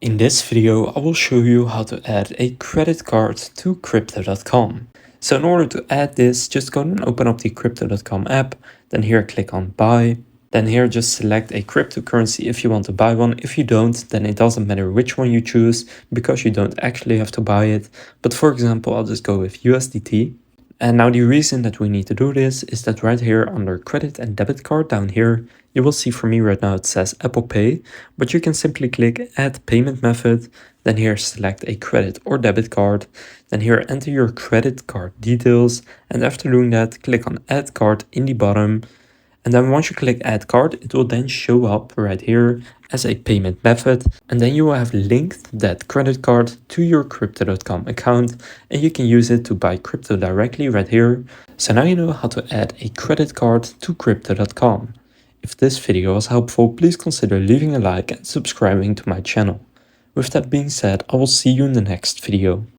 In this video, I will show you how to add a credit card to crypto.com. So in order to add this, just go and open up the crypto.com app, then here click on buy, then here just select a cryptocurrency if you want to buy one. If you don't, then it doesn't matter which one you choose because you don't actually have to buy it. But for example, I'll just go with USDT. And now the reason that we need to do this is that right here under credit and debit card down here, you will see for me right now it says Apple Pay, but you can simply click add payment method, then here select a credit or debit card, then here enter your credit card details, and after doing that, click on add card in the bottom. And then once you click add card, it will then show up right here as a payment method. And then you will have linked that credit card to your crypto.com account and you can use it to buy crypto directly right here. So now you know how to add a credit card to crypto.com. If this video was helpful, please consider leaving a like and subscribing to my channel. With that being said, I will see you in the next video.